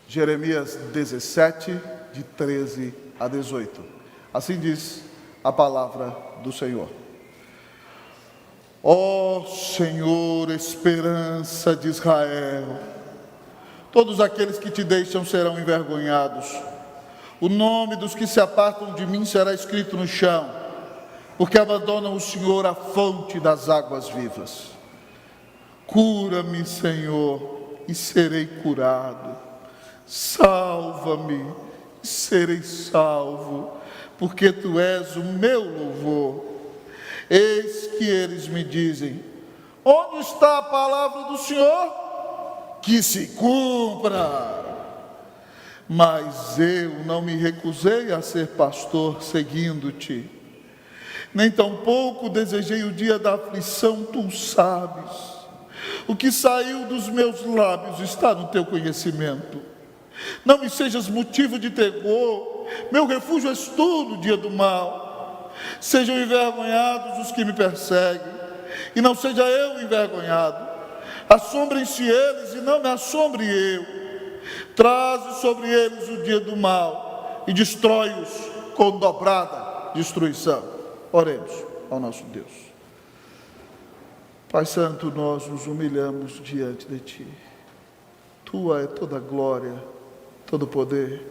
Jeremias 17, de 13 a 18. Assim diz a palavra do Senhor. Ó Senhor, esperança de Israel, todos aqueles que te deixam serão envergonhados. O nome dos que se apartam de mim será escrito no chão, porque abandonam o Senhor, a fonte das águas vivas. Cura-me, Senhor, e serei curado. Salva-me e serei salvo, porque tu és o meu louvor. Eis que eles me dizem: onde está a palavra do Senhor? Que se cumpra. Mas eu não me recusei a ser pastor seguindo-te, nem tampouco desejei o dia da aflição, tu sabes. O que saiu dos meus lábios está no teu conhecimento. Não me sejas motivo de terror, meu refúgio és tu no dia do mal. Sejam envergonhados os que me perseguem, e não seja eu envergonhado. Assombrem-se eles, e não me assombre eu. Traze sobre eles o dia do mal, e destrói-os com dobrada destruição. Oremos ao nosso Deus. Pai Santo, nós nos humilhamos diante de Ti. Tua é toda a glória, todo o poder,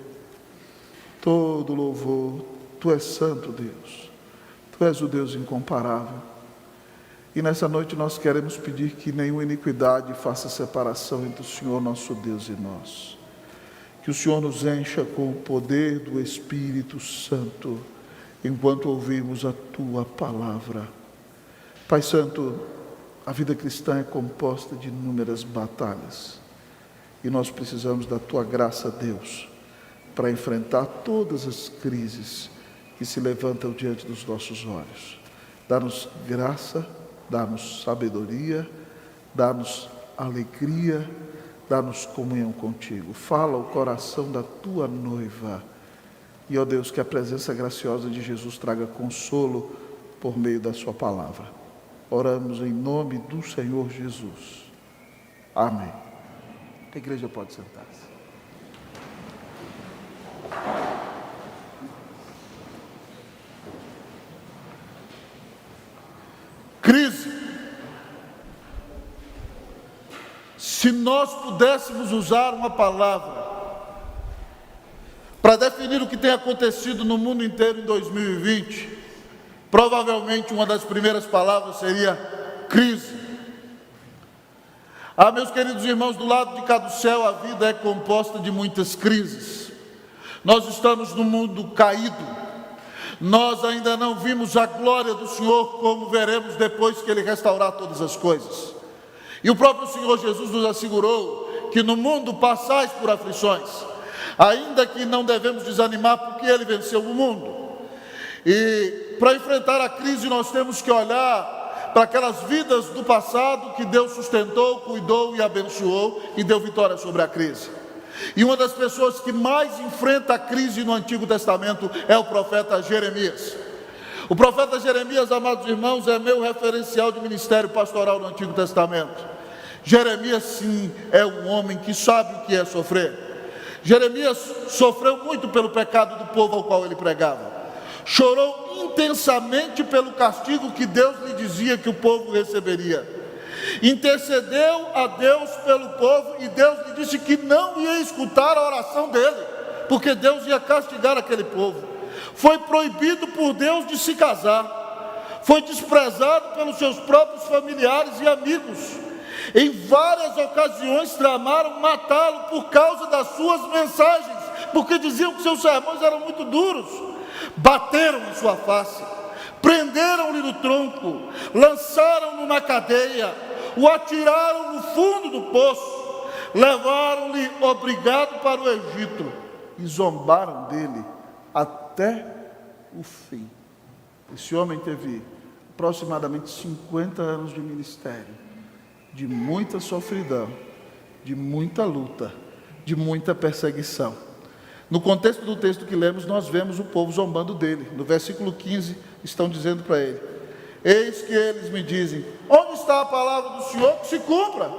todo o louvor. Tu és santo, Deus. Tu és o Deus incomparável. E nessa noite nós queremos pedir que nenhuma iniquidade faça separação entre o Senhor nosso Deus e nós. Que o Senhor nos encha com o poder do Espírito Santo, enquanto ouvimos a Tua palavra. Pai Santo, a vida cristã é composta de inúmeras batalhas. E nós precisamos da Tua graça, Deus, para enfrentar todas as crises que se levantam diante dos nossos olhos. Dá-nos graça, dá-nos sabedoria, dá-nos alegria, dá-nos comunhão contigo. Fala o coração da Tua noiva. E, ó Deus, que a presença graciosa de Jesus traga consolo por meio da Sua palavra. Oramos em nome do Senhor Jesus. Amém. A igreja pode sentar-se. Crise. Se nós pudéssemos usar uma palavra para definir o que tem acontecido no mundo inteiro em 2020, provavelmente uma das primeiras palavras seria crise. Meus queridos irmãos, do lado de cá do céu, a vida é composta de muitas crises. Nós estamos num mundo caído. Nós ainda não vimos a glória do Senhor, como veremos depois que Ele restaurar todas as coisas. E o próprio Senhor Jesus nos assegurou que no mundo passais por aflições, ainda que não devemos desanimar, porque Ele venceu o mundo. E para enfrentar a crise nós temos que olhar para aquelas vidas do passado que Deus sustentou, cuidou e abençoou e deu vitória sobre a crise. E uma das pessoas que mais enfrenta a crise no Antigo Testamento é o profeta Jeremias. O profeta Jeremias, amados irmãos, é meu referencial de ministério pastoral no Antigo Testamento. Jeremias, sim, é um homem que sabe o que é sofrer. Jeremias sofreu muito pelo pecado do povo ao qual ele pregava. Chorou intensamente pelo castigo que Deus lhe dizia que o povo receberia. Intercedeu a Deus pelo povo e Deus lhe disse que não ia escutar a oração dele, porque Deus ia castigar aquele povo. Foi proibido por Deus de se casar. Foi desprezado pelos seus próprios familiares e amigos. Em várias ocasiões tramaram matá-lo por causa das suas mensagens, porque diziam que seus sermões eram muito duros. Bateram em sua face, prenderam-lhe no tronco, lançaram-no na cadeia, o atiraram no fundo do poço, levaram-lhe obrigado para o Egito e zombaram dele até o fim. Esse homem teve aproximadamente 50 anos de ministério, de muita sofridão, de muita luta, de muita perseguição. No contexto do texto que lemos, nós vemos o povo zombando dele. No versículo 15, estão dizendo para ele: eis que eles me dizem, onde está a palavra do Senhor que se cumpra?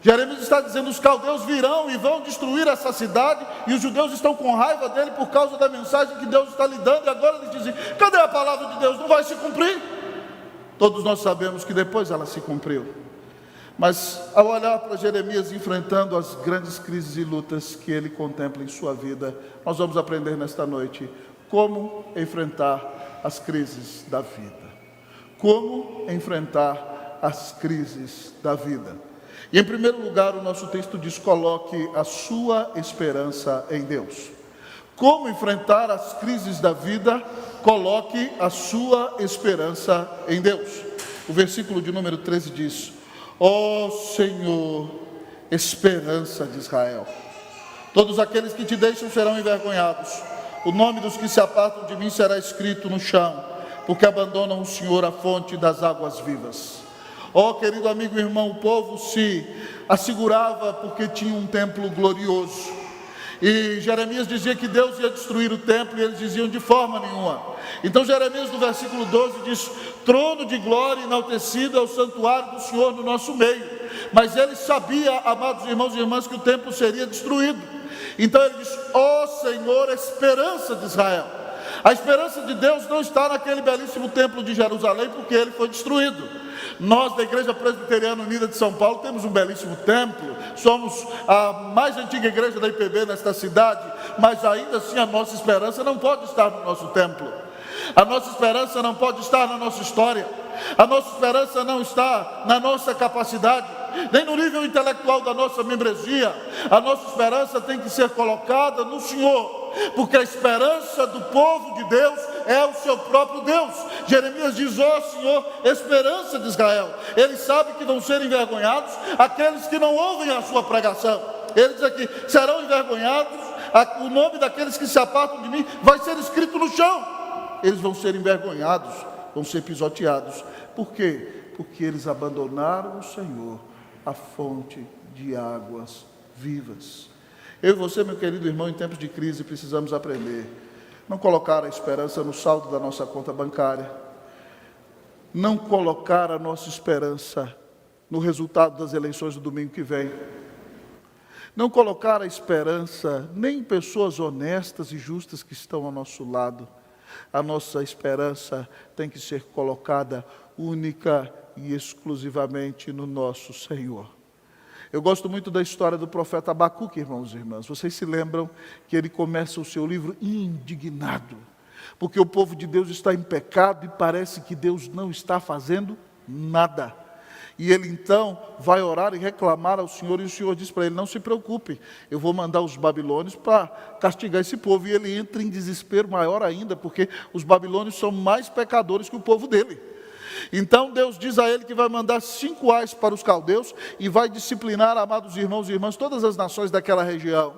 Jeremias está dizendo: os caldeus virão e vão destruir essa cidade, e os judeus estão com raiva dele por causa da mensagem que Deus está lhe dando, e agora eles dizem: cadê a palavra de Deus? Não vai se cumprir? Todos nós sabemos que depois ela se cumpriu. Mas ao olhar para Jeremias enfrentando as grandes crises e lutas que ele contempla em sua vida, nós vamos aprender nesta noite como enfrentar as crises da vida. Como enfrentar as crises da vida. E em primeiro lugar, o nosso texto diz: coloque a sua esperança em Deus. Como enfrentar as crises da vida? Coloque a sua esperança em Deus. O versículo de número 13 diz: ó Senhor, esperança de Israel, todos aqueles que te deixam serão envergonhados. O nome dos que se apartam de mim será escrito no chão, porque abandonam o Senhor, a fonte das águas vivas. Ó querido amigo e irmão, o povo se assegurava porque tinha um templo glorioso. E Jeremias dizia que Deus ia destruir o templo, e eles diziam: de forma nenhuma. Então Jeremias no versículo 12 diz: trono de glória enaltecido é o santuário do Senhor no nosso meio. Mas ele sabia, amados irmãos e irmãs, que o templo seria destruído. Então ele diz: ó Senhor, esperança de Israel. A esperança de Deus não está naquele belíssimo templo de Jerusalém, porque ele foi destruído. Nós da Igreja Presbiteriana Unida de São Paulo temos um belíssimo templo, somos a mais antiga igreja da IPB nesta cidade, mas ainda assim a nossa esperança não pode estar no nosso templo. A nossa esperança não pode estar na nossa história. A nossa esperança não está na nossa capacidade, nem no nível intelectual da nossa membresia. A nossa esperança tem que ser colocada no Senhor, porque a esperança do povo de Deus é o seu próprio Deus. Jeremias diz: ó Senhor, esperança de Israel. Ele sabe que vão ser envergonhados aqueles que não ouvem a sua pregação. Ele diz aqui: serão envergonhados, o nome daqueles que se apartam de mim vai ser escrito no chão. Eles vão ser envergonhados, vão ser pisoteados. Por quê? Porque eles abandonaram o Senhor, a fonte de águas vivas. Eu e você, meu querido irmão, em tempos de crise precisamos aprender. Não colocar a esperança no saldo da nossa conta bancária. Não colocar a nossa esperança no resultado das eleições do domingo que vem. Não colocar a esperança nem em pessoas honestas e justas que estão ao nosso lado. A nossa esperança tem que ser colocada única e exclusivamente no nosso Senhor. Eu gosto muito da história do profeta Abacuque, irmãos e irmãs. Vocês se lembram que ele começa o seu livro indignado, porque o povo de Deus está em pecado e parece que Deus não está fazendo nada. E ele então vai orar e reclamar ao Senhor, e o Senhor diz para ele: não se preocupe, eu vou mandar os babilônios para castigar esse povo. E ele entra em desespero maior ainda, porque os babilônios são mais pecadores que o povo dele. Então Deus diz a ele que vai mandar 5 ais para os caldeus e vai disciplinar, amados irmãos e irmãs, todas as nações daquela região.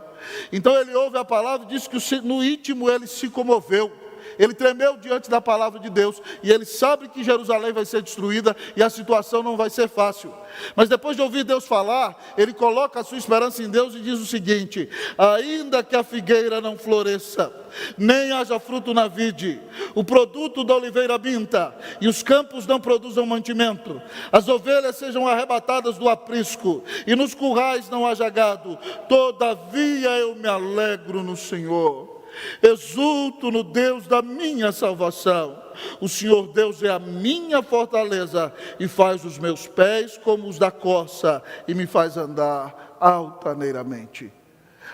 Então ele ouve a palavra e diz que no íntimo ele se comoveu. Ele tremeu diante da palavra de Deus, e ele sabe que Jerusalém vai ser destruída e a situação não vai ser fácil. Mas depois de ouvir Deus falar, ele coloca a sua esperança em Deus e diz o seguinte: ainda que a figueira não floresça, nem haja fruto na vide, o produto da oliveira minta, e os campos não produzam mantimento, as ovelhas sejam arrebatadas do aprisco, e nos currais não haja gado, todavia eu me alegro no Senhor. Exulto no Deus da minha salvação. O Senhor Deus é a minha fortaleza, e faz os meus pés como os da corça, e me faz andar altaneiramente.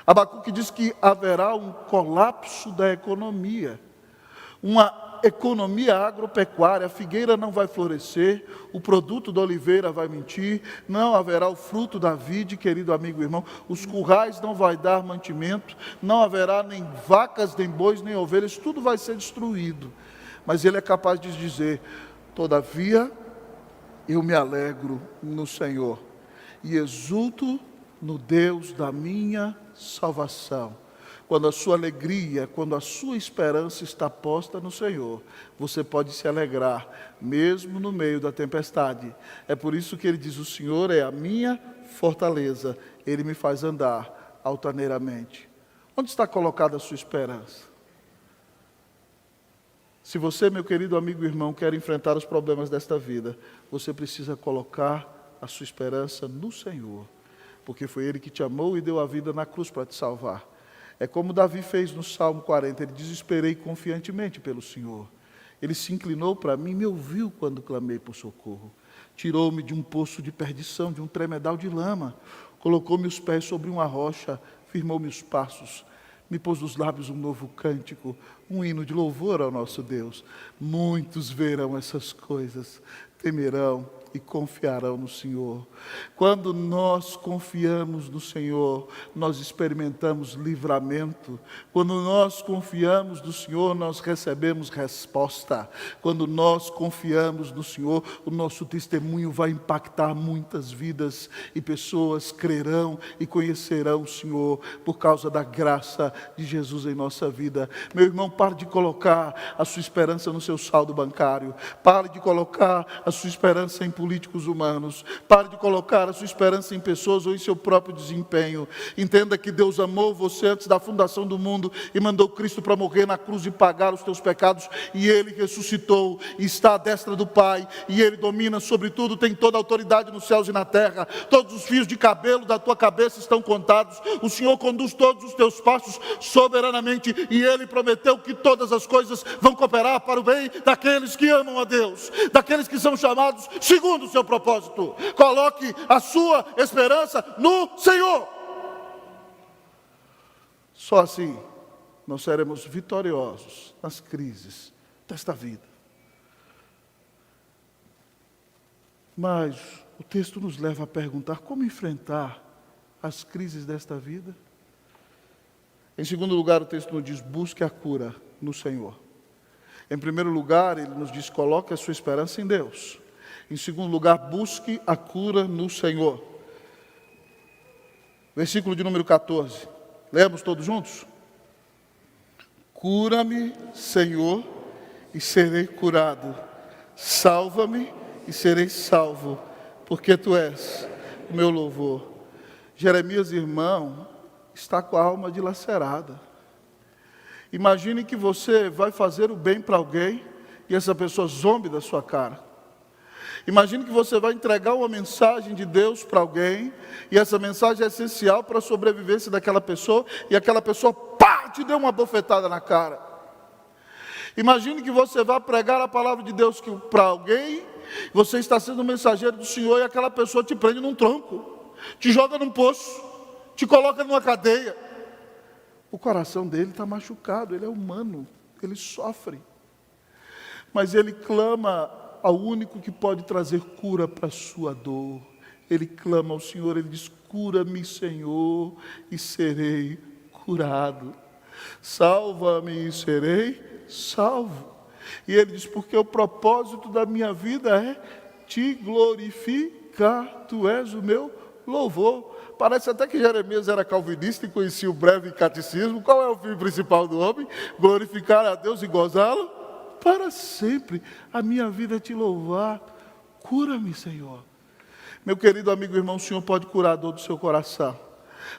Abacuque diz que haverá um colapso da economia, uma economia agropecuária. A figueira não vai florescer, o produto da oliveira vai mentir, não haverá o fruto da vide, querido amigo e irmão, os currais não vai dar mantimento, não haverá nem vacas, nem bois, nem ovelhas, tudo vai ser destruído. Mas ele é capaz de dizer: todavia eu me alegro no Senhor e exulto no Deus da minha salvação. Quando a sua alegria, quando a sua esperança está posta no Senhor, você pode se alegrar, mesmo no meio da tempestade. É por isso que ele diz: o Senhor é a minha fortaleza, ele me faz andar altaneiramente. Onde está colocada a sua esperança? Se você, meu querido amigo e irmão, quer enfrentar os problemas desta vida, você precisa colocar a sua esperança no Senhor. porque foi Ele que te amou e deu a vida na cruz para te salvar. É como Davi fez no Salmo 40, ele diz: esperei confiantemente pelo Senhor. Ele se inclinou para mim e me ouviu quando clamei por socorro. Tirou-me de um poço de perdição, de um tremedal de lama. Colocou-me os pés sobre uma rocha, firmou-me os passos. Me pôs nos lábios um novo cântico, um hino de louvor ao nosso Deus. Muitos verão essas coisas, temerão e confiarão no Senhor. Quando nós confiamos no Senhor, nós experimentamos livramento. Quando nós confiamos no Senhor, nós recebemos resposta. Quando nós confiamos no Senhor, o nosso testemunho vai impactar muitas vidas e pessoas crerão e conhecerão o Senhor por causa da graça de Jesus em nossa vida. Meu irmão, pare de colocar a sua esperança no seu saldo bancário. Pare de colocar a sua esperança em políticos humanos. Pare de colocar a sua esperança em pessoas ou em seu próprio desempenho. Entenda que Deus amou você antes da fundação do mundo e mandou Cristo para morrer na cruz e pagar os teus pecados, e Ele ressuscitou e está à destra do Pai, e Ele domina sobre tudo, tem toda a autoridade nos céus e na terra. Todos os fios de cabelo da tua cabeça estão contados. O Senhor conduz todos os teus passos soberanamente, e Ele prometeu que todas as coisas vão cooperar para o bem daqueles que amam a Deus, daqueles que são chamados segundo o seu propósito. Coloque a sua esperança no Senhor. Só assim nós seremos vitoriosos nas crises desta vida. Mas o texto nos leva a perguntar: como enfrentar as crises desta vida? Em segundo lugar, o texto nos diz: busque a cura no Senhor. Em primeiro lugar, ele nos diz: coloque a sua esperança em Deus. Em segundo lugar, busque a cura no Senhor. Versículo de número 14. Lemos todos juntos? Cura-me, Senhor, e serei curado. Salva-me e serei salvo, porque Tu és o meu louvor. Jeremias, irmão, está com a alma dilacerada. Imagine que você vai fazer o bem para alguém e essa pessoa zombe da sua cara. Imagine que você vai entregar uma mensagem de Deus para alguém, e essa mensagem é essencial para a sobrevivência daquela pessoa, e aquela pessoa, pá, te deu uma bofetada na cara. Imagine que você vai pregar a palavra de Deus para alguém, você está sendo mensageiro do Senhor, e aquela pessoa te prende num tronco, te joga num poço, te coloca numa cadeia. O coração dele está machucado, ele é humano, ele sofre. Mas ele clama ao único que pode trazer cura para a sua dor. Ele clama ao Senhor, ele diz: cura-me, Senhor, e serei curado. Salva-me e serei salvo. E ele diz: porque o propósito da minha vida é te glorificar, Tu és o meu louvor. Parece até que Jeremias era calvinista e conhecia o breve catecismo. Qual é o fim principal do homem? Glorificar a Deus e gozá-lo para sempre. A minha vida é te louvar. Cura-me, Senhor. Meu querido amigo e irmão, o Senhor pode curar a dor do seu coração.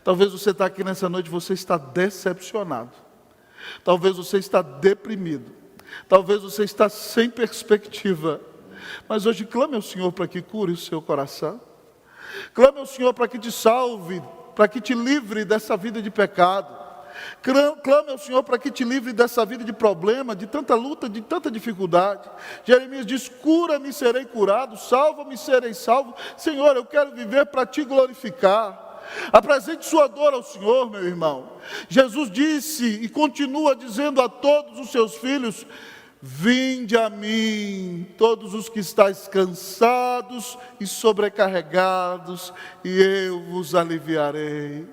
Talvez você está aqui nessa noite, você está decepcionado. Talvez você está deprimido. Talvez você está sem perspectiva. Mas hoje clame ao Senhor para que cure o seu coração. Clame ao Senhor para que te salve, para que te livre dessa vida de pecado. Clame ao Senhor para que te livre dessa vida de problema, de tanta luta, de tanta dificuldade. Jeremias diz: cura-me, serei curado, salva-me, serei salvo. Senhor, eu quero viver para te glorificar. Apresente sua dor ao Senhor, meu irmão. Jesus disse e continua dizendo a todos os seus filhos: vinde a mim, todos os que estáis cansados e sobrecarregados, e eu vos aliviarei.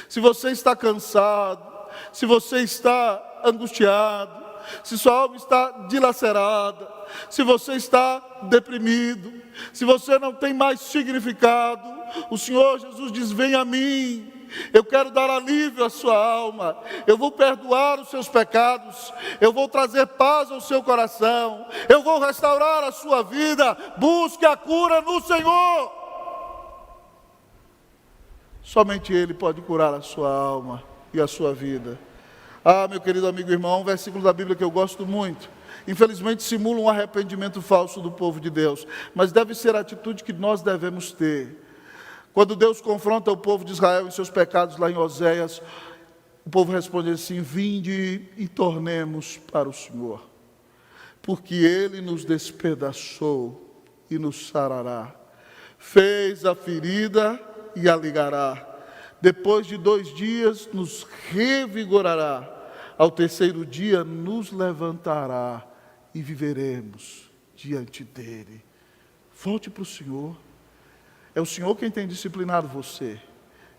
Se você está cansado, se você está angustiado, se sua alma está dilacerada, se você está deprimido, se você não tem mais significado, o Senhor Jesus diz: vem a mim. Eu quero dar alívio à sua alma, eu vou perdoar os seus pecados, eu vou trazer paz ao seu coração, eu vou restaurar a sua vida. Busque a cura no Senhor. Somente Ele pode curar a sua alma e a sua vida. Ah, meu querido amigo e irmão, um versículo da Bíblia que eu gosto muito. Infelizmente simula um arrependimento falso do povo de Deus, mas deve ser a atitude que nós devemos ter. Quando Deus confronta o povo de Israel em seus pecados lá em Oséias, o povo responde assim: vinde e tornemos para o Senhor, porque Ele nos despedaçou e nos sarará, fez a ferida e a ligará, depois de 2 dias nos revigorará, ao 3º dia nos levantará e viveremos diante dEle. Volte para o Senhor. É o Senhor quem tem disciplinado você.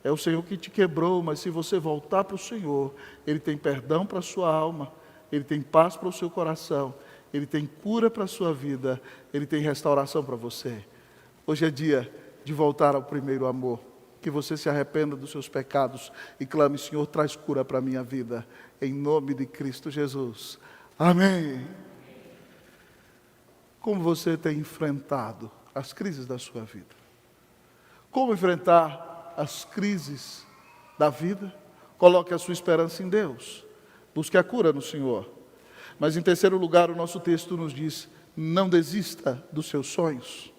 É o Senhor que te quebrou, mas se você voltar para o Senhor, Ele tem perdão para a sua alma, Ele tem paz para o seu coração, Ele tem cura para a sua vida, Ele tem restauração para você. Hoje é dia de voltar ao primeiro amor. Que você se arrependa dos seus pecados e clame: Senhor, traz cura para a minha vida, em nome de Cristo Jesus. Amém. Como você tem enfrentado as crises da sua vida? Como enfrentar as crises da vida? Coloque a sua esperança em Deus. Busque a cura no Senhor. Mas em terceiro lugar, o nosso texto nos diz: não desista dos seus sonhos.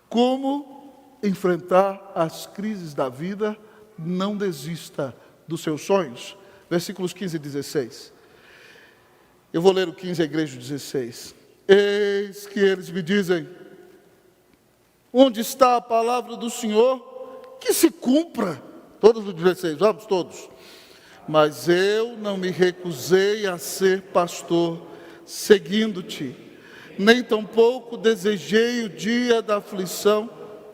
Como enfrentar as crises da vida? Não desista dos seus sonhos. Versículos 15 e 16. Eu vou ler o 15 à igreja, 16. Eis que eles me dizem: onde está a palavra do Senhor? Que se cumpra. Todos os 16, vamos todos. Mas eu não me recusei a ser pastor, seguindo-te, nem tampouco desejei o dia da aflição.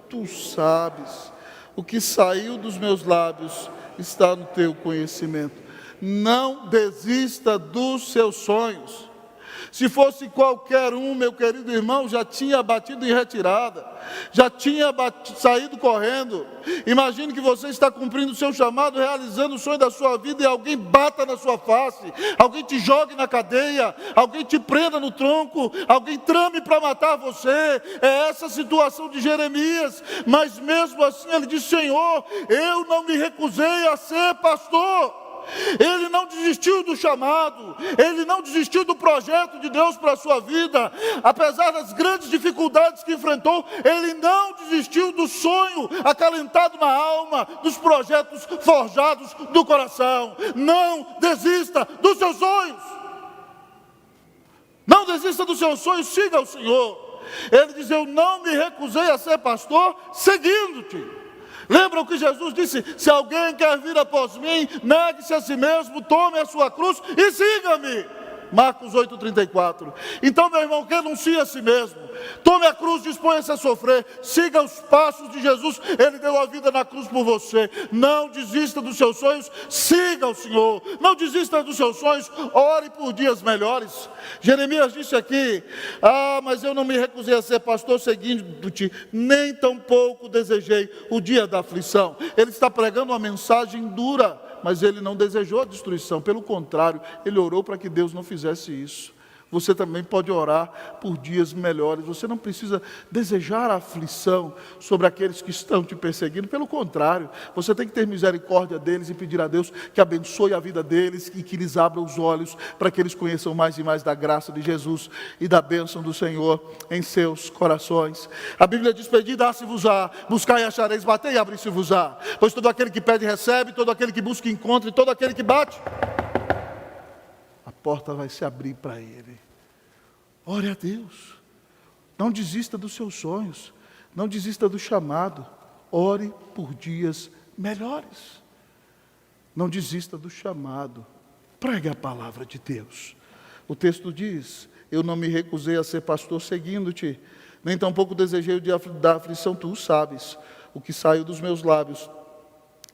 Tu sabes, o que saiu dos meus lábios está no teu conhecimento. Não desista dos seus sonhos. Se fosse qualquer um, meu querido irmão, já tinha batido em retirada, já tinha saído correndo. Imagine que você está cumprindo o seu chamado, realizando o sonho da sua vida, e alguém bata na sua face, alguém te jogue na cadeia, alguém te prenda no tronco, alguém trame para matar você. É essa a situação de Jeremias, mas mesmo assim ele diz: Senhor, eu não me recusei a ser pastor. Ele não desistiu do chamado, ele não desistiu do projeto de Deus para a sua vida. Apesar das grandes dificuldades que enfrentou, ele não desistiu do sonho acalentado na alma, dos projetos forjados do coração. Não desista dos seus sonhos. Não desista dos seus sonhos, siga o Senhor. Ele diz: eu não me recusei a ser pastor, seguindo-te. Lembra o que Jesus disse? Se alguém quer vir após mim, negue-se a si mesmo, tome a sua cruz e siga-me. Marcos 8,34. Então, meu irmão, renuncie a si mesmo, tome a cruz, disponha-se a sofrer, siga os passos de Jesus. Ele deu a vida na cruz por você. Não desista dos seus sonhos, siga o Senhor. Não desista dos seus sonhos, ore por dias melhores. Jeremias disse aqui: mas eu não me recusei a ser pastor, seguindo-te, nem tampouco desejei o dia da aflição. Ele está pregando uma mensagem dura, mas ele não desejou a destruição, pelo contrário, ele orou para que Deus não fizesse isso. Você também pode orar por dias melhores. Você não precisa desejar a aflição sobre aqueles que estão te perseguindo. Pelo contrário, você tem que ter misericórdia deles e pedir a Deus que abençoe a vida deles e que lhes abra os olhos para que eles conheçam mais e mais da graça de Jesus e da bênção do Senhor em seus corações. A Bíblia diz: pedi, dá-se-vos-á, buscai e achareis, batei e abri-se-vos-á. Pois todo aquele que pede recebe, todo aquele que busca encontra, e todo aquele que bate, a porta vai se abrir para ele. Ore a Deus. Não desista dos seus sonhos. Não desista do chamado. Ore por dias melhores. Não desista do chamado. Pregue a palavra de Deus. O texto diz: eu não me recusei a ser pastor seguindo-te, nem tampouco desejei o dia da aflição. Tu sabes, o que saiu dos meus lábios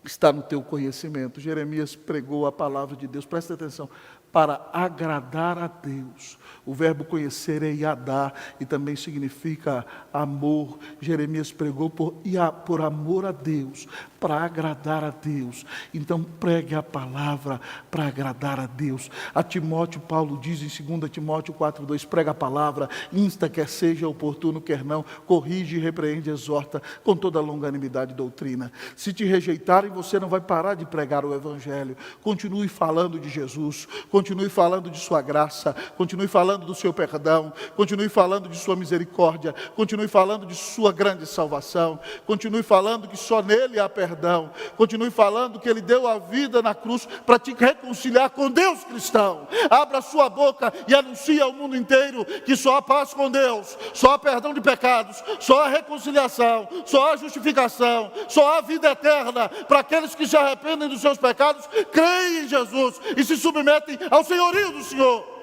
está no teu conhecimento. Jeremias pregou a palavra de Deus, presta atenção, para agradar a Deus. O verbo conhecer é yadá, e também significa amor. Jeremias pregou por amor a Deus, para agradar a Deus. Então pregue a palavra para agradar a Deus. A Timóteo, Paulo diz em 2 Timóteo 4,2, prega a palavra, insta, quer seja oportuno, quer não, corrige, repreende, exorta, com toda a longanimidade e doutrina. Se te rejeitarem, você não vai parar de pregar o Evangelho. Continue falando de Jesus, continue falando de sua graça, continue falando do seu perdão, continue falando de sua misericórdia, continue falando de sua grande salvação, continue falando que só nele há perdão, continue falando que ele deu a vida na cruz para te reconciliar com Deus, cristão. Abra sua boca e anuncie ao mundo inteiro que só há paz com Deus, só há perdão de pecados, só há reconciliação, só há justificação, só há vida eterna para aqueles que se arrependem dos seus pecados, creem em Jesus e se submetem ao senhorio do Senhor.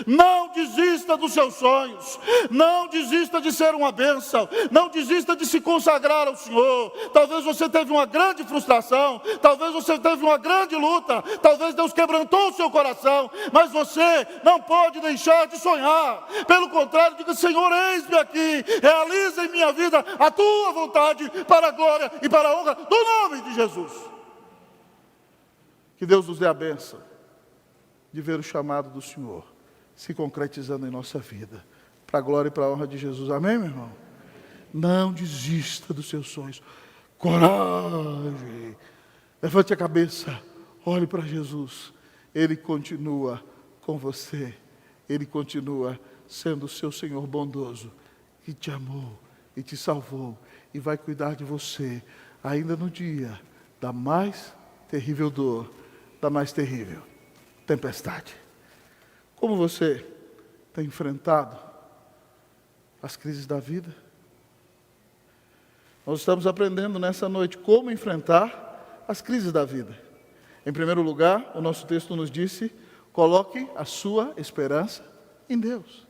Não desista dos seus sonhos, não desista de ser uma bênção, não desista de se consagrar ao Senhor. Talvez você teve uma grande frustração, talvez você teve uma grande luta, talvez Deus quebrantou o seu coração, mas você não pode deixar de sonhar. Pelo contrário, diga: Senhor, eis-me aqui, realiza em minha vida a tua vontade, para a glória e para a honra do nome de Jesus. Que Deus nos dê a bênção de ver o chamado do Senhor se concretizando em nossa vida, para a glória e para a honra de Jesus. Amém, meu irmão? Não desista dos seus sonhos. Coragem. Levante a cabeça, olhe para Jesus. Ele continua com você. Ele continua sendo o seu Senhor bondoso, que te amou e te salvou e vai cuidar de você, ainda no dia da mais terrível dor, da mais terrível tempestade. Como você tem enfrentado as crises da vida? Nós estamos aprendendo nessa noite como enfrentar as crises da vida. Em primeiro lugar, o nosso texto nos disse: coloque a sua esperança em Deus.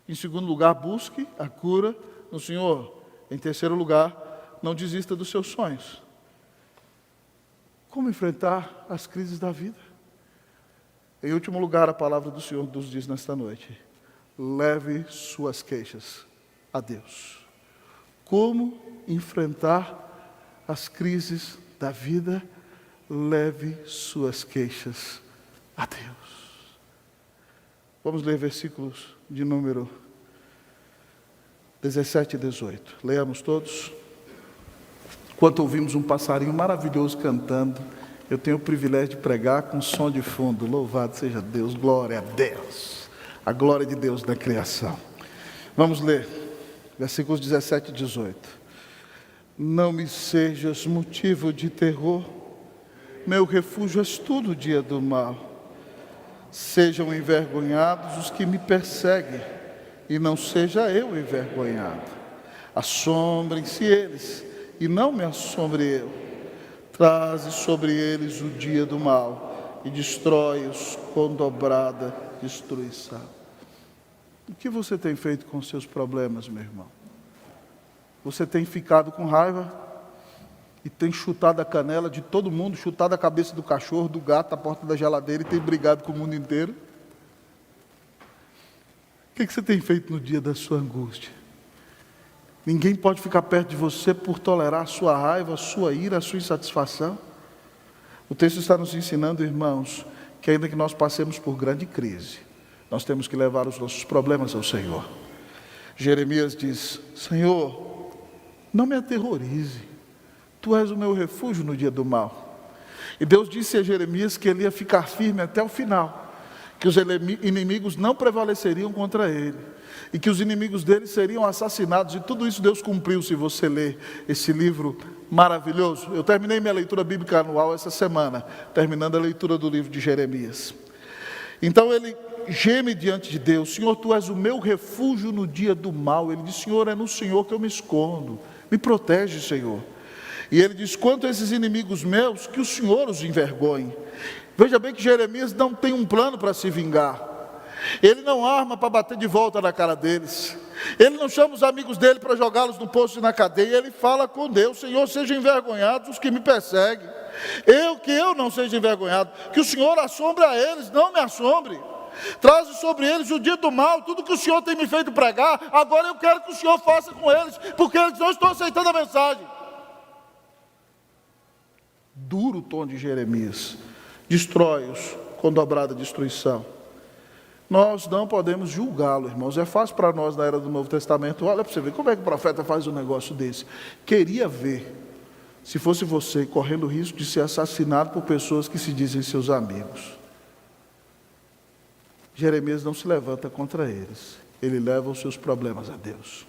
Em segundo lugar, busque a cura no Senhor. Em terceiro lugar, não desista dos seus sonhos. Como enfrentar as crises da vida? Em último lugar, a palavra do Senhor nos diz nesta noite: leve suas queixas a Deus. Como enfrentar as crises da vida? Leve suas queixas a Deus. Vamos ler versículos de número 17 e 18. Leamos todos. Enquanto ouvimos um passarinho maravilhoso cantando, eu tenho o privilégio de pregar com som de fundo. Louvado seja Deus, glória a Deus. A glória de Deus na criação. Vamos ler, versículos 17 e 18. Não me sejas motivo de terror, meu refúgio és tu no dia do mal. Sejam envergonhados os que me perseguem, e não seja eu envergonhado. Assombrem-se eles, e não me assombre eu. Traze sobre eles o dia do mal e destrói-os com dobrada destruição. O que você tem feito com os seus problemas, meu irmão? Você tem ficado com raiva e tem chutado a canela de todo mundo, chutado a cabeça do cachorro, do gato, a porta da geladeira e tem brigado com o mundo inteiro? O que você tem feito no dia da sua angústia? Ninguém pode ficar perto de você por tolerar a sua raiva, a sua ira, a sua insatisfação. O texto está nos ensinando, irmãos, que ainda que nós passemos por grande crise, nós temos que levar os nossos problemas ao Senhor. Jeremias diz: Senhor, não me aterrorize, Tu és o meu refúgio no dia do mal. E Deus disse a Jeremias que ele ia ficar firme até o final, que os inimigos não prevaleceriam contra ele, e que os inimigos dele seriam assassinados, e tudo isso Deus cumpriu, se você ler esse livro maravilhoso. Eu terminei minha leitura bíblica anual essa semana, terminando a leitura do livro de Jeremias. Então ele geme diante de Deus: Senhor, Tu és o meu refúgio no dia do mal. Ele diz: Senhor, é no Senhor que eu me escondo, me protege, Senhor. E ele diz: quanto a esses inimigos meus, que o Senhor os envergonhe. Veja bem que Jeremias não tem um plano para se vingar. Ele não arma para bater de volta na cara deles. Ele não chama os amigos dele para jogá-los no poço e na cadeia. Ele fala com Deus: Senhor, sejam envergonhados os que me perseguem. Que eu não seja envergonhado. Que o Senhor assombre a eles, não me assombre. Traze sobre eles o dia do mal. Tudo que o Senhor tem me feito pregar, agora eu quero que o Senhor faça com eles, porque eles não estão aceitando a mensagem. Duro o tom de Jeremias. Destrói-os com dobrada destruição. Nós não podemos julgá-lo, irmãos. É fácil para nós na era do Novo Testamento. Olha para você ver como é que o profeta faz um negócio desse. Queria ver se fosse você, correndo o risco de ser assassinado por pessoas que se dizem seus amigos. Jeremias não se levanta contra eles, ele leva os seus problemas a Deus.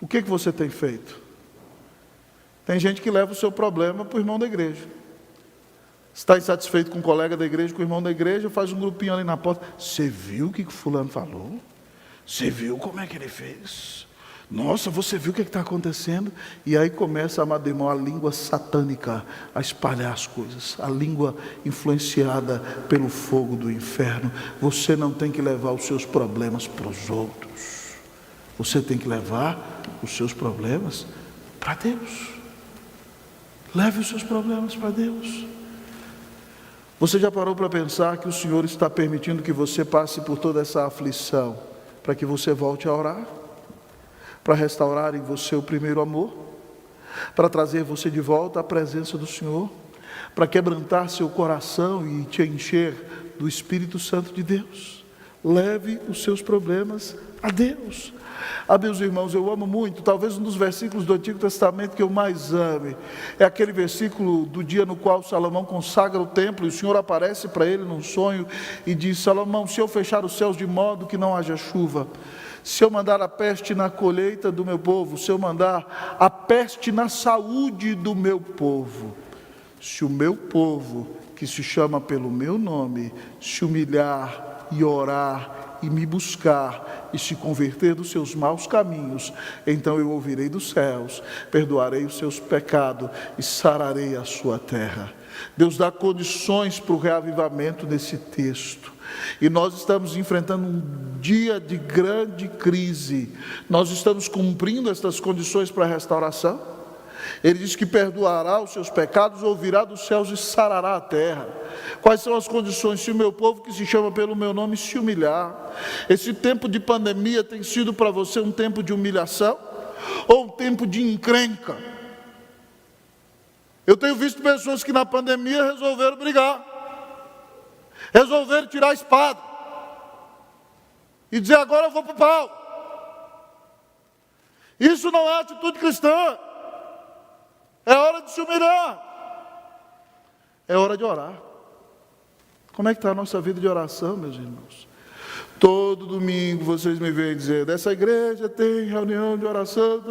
O que você tem feito? Tem gente que leva o seu problema para o irmão da igreja. Está insatisfeito com o colega da igreja, com o irmão da igreja, faz um grupinho ali na porta. Você viu o que fulano falou? Você viu como é que ele fez? Nossa, você viu o que está acontecendo? E aí começa, amado irmão, a língua satânica a espalhar as coisas. A língua influenciada pelo fogo do inferno. Você não tem que levar os seus problemas para os outros. Você tem que levar os seus problemas para Deus. Leve os seus problemas para Deus. Você já parou para pensar que o Senhor está permitindo que você passe por toda essa aflição para que você volte a orar? Para restaurar em você o primeiro amor? Para trazer você de volta à presença do Senhor? Para quebrantar seu coração e te encher do Espírito Santo de Deus? Leve os seus problemas a Deus. Meus irmãos, eu amo muito, talvez um dos versículos do Antigo Testamento que eu mais ame, é aquele versículo do dia no qual Salomão consagra o templo, e o Senhor aparece para ele num sonho, e diz: Salomão, se eu fechar os céus de modo que não haja chuva, se eu mandar a peste na colheita do meu povo, se eu mandar a peste na saúde do meu povo, se o meu povo, que se chama pelo meu nome, se humilhar e orar, e me buscar, e se converter dos seus maus caminhos, então eu ouvirei dos céus, perdoarei os seus pecados, e sararei a sua terra. Deus dá condições para o reavivamento nesse texto, e nós estamos enfrentando um dia de grande crise. Nós estamos cumprindo estas condições para a restauração. Ele diz que perdoará os seus pecados, ouvirá dos céus e sarará a terra. Quais são as condições? Se o meu povo, que se chama pelo meu nome, se humilhar. Esse tempo de pandemia tem sido para você um tempo de humilhação ou um tempo de encrenca? Eu tenho visto pessoas que na pandemia resolveram brigar, resolveram tirar a espada e dizer: agora eu vou para o pau. Isso não é atitude cristã. É hora de se humilhar. É hora de orar. Como é que está a nossa vida de oração, meus irmãos? Todo domingo vocês me veem dizer: essa igreja tem reunião de oração,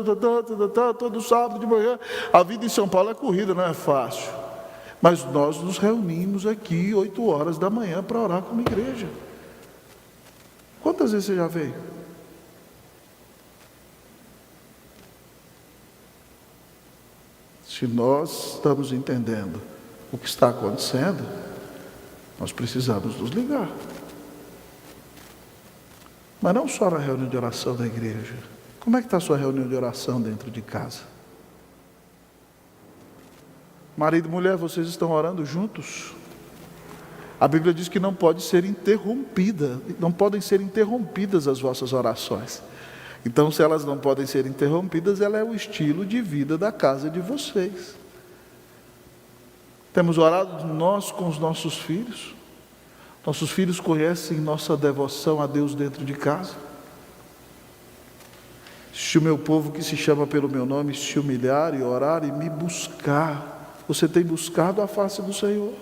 todo sábado de manhã. A vida em São Paulo é corrida, não é fácil. Mas nós nos reunimos aqui 8 horas da manhã para orar como igreja. Quantas vezes você já veio? Se nós estamos entendendo o que está acontecendo, nós precisamos nos ligar. Mas não só na reunião de oração da igreja. Como é que está a sua reunião de oração dentro de casa? Marido e mulher, vocês estão orando juntos? A Bíblia diz que não pode ser interrompida, não podem ser interrompidas as vossas orações. Então, se elas não podem ser interrompidas, ela é o estilo de vida da casa de vocês. Temos orado nós com os nossos filhos. Nossos filhos conhecem nossa devoção a Deus dentro de casa. Se o meu povo, que se chama pelo meu nome, se humilhar e orar e me buscar, você tem buscado a face do Senhor?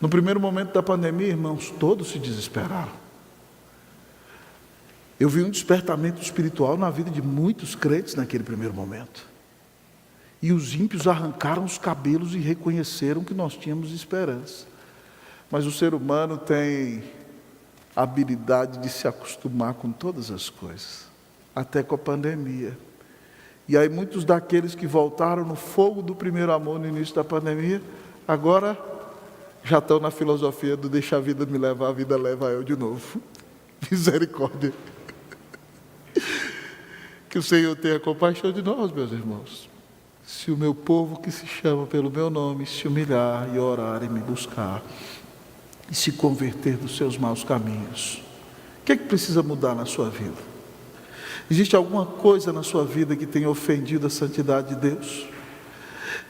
No primeiro momento da pandemia, irmãos, todos se desesperaram. Eu vi um despertamento espiritual na vida de muitos crentes naquele primeiro momento. E os ímpios arrancaram os cabelos e reconheceram que nós tínhamos esperança. Mas o ser humano tem a habilidade de se acostumar com todas as coisas, até com a pandemia. E aí muitos daqueles que voltaram no fogo do primeiro amor no início da pandemia, agora já estão na filosofia do deixa a vida me levar, a vida leva eu de novo. Misericórdia. Que o Senhor tenha compaixão de nós, meus irmãos. Se o meu povo, que se chama pelo meu nome, se humilhar e orar e me buscar, e se converter dos seus maus caminhos, o que é que precisa mudar na sua vida? Existe alguma coisa na sua vida que tenha ofendido a santidade de Deus?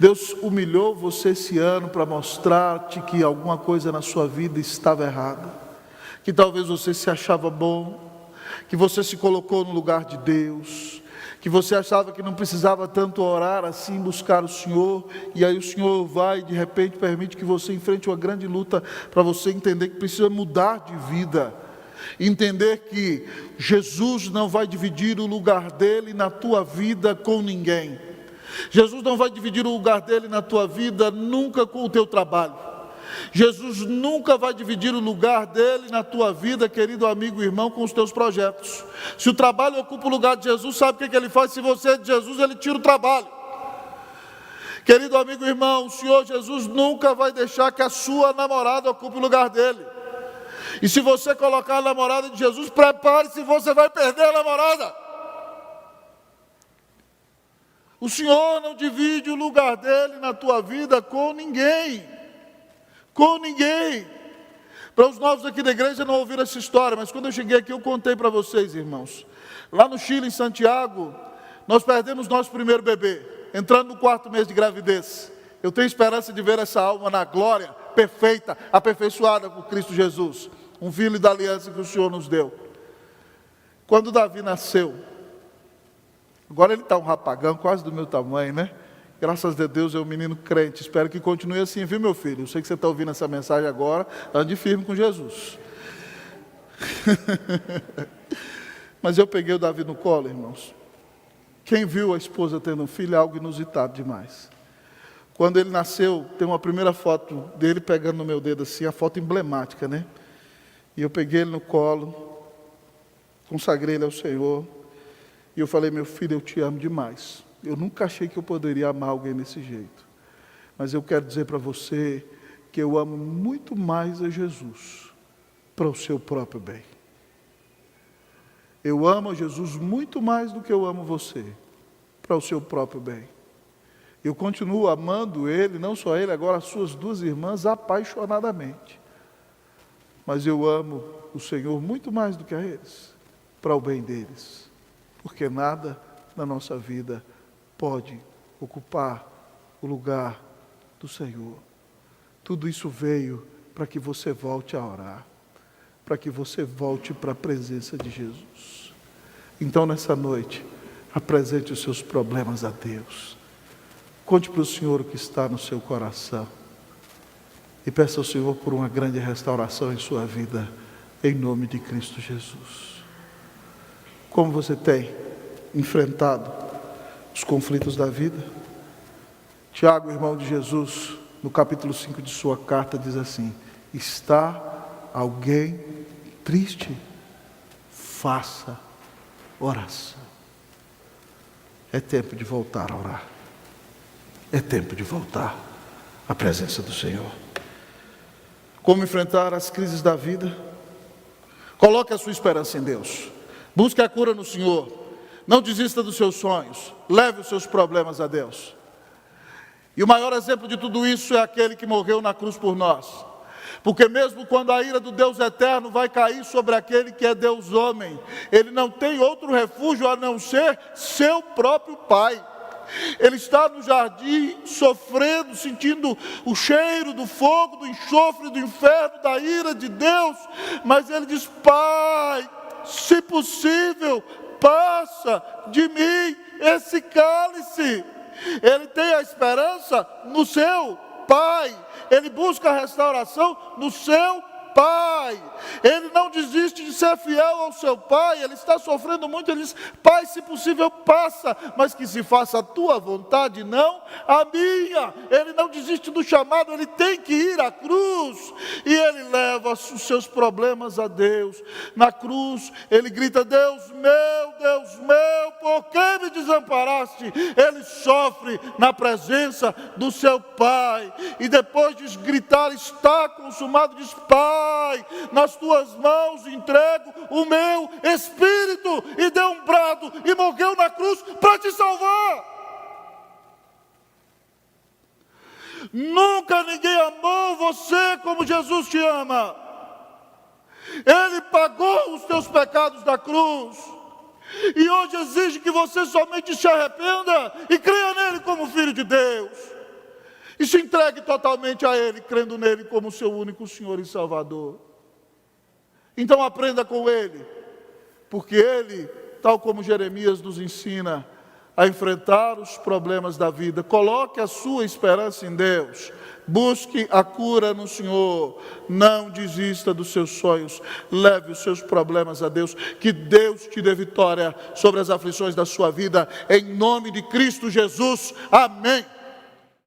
Deus humilhou você esse ano para mostrar-te que alguma coisa na sua vida estava errada, que talvez você se achava bom, que você se colocou no lugar de Deus, que você achava que não precisava tanto orar assim, buscar o Senhor, e aí o Senhor vai e de repente permite que você enfrente uma grande luta para você entender que precisa mudar de vida, entender que Jesus não vai dividir o lugar dele na tua vida com ninguém. Jesus não vai dividir o lugar dele na tua vida nunca com o teu trabalho. Jesus nunca vai dividir o lugar dele na tua vida, querido amigo e irmão, com os teus projetos. Se o trabalho ocupa o lugar de Jesus, sabe o que ele faz? Se você é de Jesus, ele tira o trabalho. Querido amigo e irmão, o Senhor Jesus nunca vai deixar que a sua namorada ocupe o lugar dele. E se você colocar a namorada de Jesus, prepare-se, você vai perder a namorada. O Senhor não divide o lugar dele na tua vida com ninguém. Com ninguém. Para os novos aqui da igreja não ouviram essa história, mas quando eu cheguei aqui eu contei para vocês, irmãos. Lá no Chile, em Santiago, nós perdemos nosso primeiro bebê, entrando no 4º mês de gravidez. Eu tenho esperança de ver essa alma na glória, perfeita, aperfeiçoada por Cristo Jesus. Um filho da aliança que o Senhor nos deu. Quando Davi nasceu, agora ele está um rapagão, quase do meu tamanho, né? Graças a Deus é um menino crente, espero que continue assim, viu meu filho? Eu sei que você está ouvindo essa mensagem agora, ande firme com Jesus. Mas eu peguei o Davi no colo, irmãos. Quem viu a esposa tendo um filho é algo inusitado demais. Quando ele nasceu, tem uma primeira foto dele pegando no meu dedo assim, a foto emblemática, né? E eu peguei ele no colo, consagrei ele ao Senhor, e eu falei, meu filho, eu te amo demais. Eu nunca achei que eu poderia amar alguém desse jeito. Mas eu quero dizer para você que eu amo muito mais a Jesus para o seu próprio bem. Eu amo a Jesus muito mais do que eu amo você para o seu próprio bem. Eu continuo amando ele, não só ele, agora as suas 2 irmãs apaixonadamente. Mas eu amo o Senhor muito mais do que a eles, para o bem deles. Porque nada na nossa vida pode ocupar o lugar do Senhor. Tudo isso veio para que você volte a orar, para que você volte para a presença de Jesus. Então nessa noite, apresente os seus problemas a Deus. Conte para o Senhor o que está no seu coração. E peça ao Senhor por uma grande restauração em sua vida, em nome de Cristo Jesus. Como você tem enfrentado os conflitos da vida? Tiago, irmão de Jesus, no capítulo 5 de sua carta, diz assim: está alguém triste? Faça oração. É tempo de voltar a orar. É tempo de voltar à presença do Senhor. Como enfrentar as crises da vida? Coloque a sua esperança em Deus. Busque a cura no Senhor. Não desista dos seus sonhos. Leve os seus problemas a Deus. E o maior exemplo de tudo isso é aquele que morreu na cruz por nós. Porque mesmo quando a ira do Deus eterno vai cair sobre aquele que é Deus homem, ele não tem outro refúgio a não ser seu próprio Pai. Ele está no jardim sofrendo, sentindo o cheiro do fogo, do enxofre, do inferno, da ira de Deus. Mas ele diz: Pai, se possível, passa de mim esse cálice. Ele tem a esperança no seu Pai. Ele busca a restauração no seu Pai. Ele não desiste de ser fiel ao seu Pai. Ele está sofrendo muito. Ele diz: Pai, se possível, passa, mas que se faça a tua vontade, não a minha. Ele não desiste do chamado. Ele tem que ir à cruz. E ele leva os seus problemas a Deus. Na cruz, ele grita: Deus meu, por que me desamparaste? Ele sofre na presença do seu Pai. E depois de gritar: está consumado, diz: Pai, nas tuas mãos entrego o meu espírito. E deu um brado e morreu na cruz para te salvar. Nunca ninguém amou você como Jesus te ama. Ele pagou os teus pecados na cruz. E hoje exige que você somente se arrependa e creia nele como filho de Deus. E se entregue totalmente a Ele, crendo nele como seu único Senhor e Salvador. Então aprenda com Ele, porque Ele, tal como Jeremias nos ensina, a enfrentar os problemas da vida. Coloque a sua esperança em Deus. Busque a cura no Senhor. Não desista dos seus sonhos. Leve os seus problemas a Deus. Que Deus te dê vitória sobre as aflições da sua vida. Em nome de Cristo Jesus. Amém.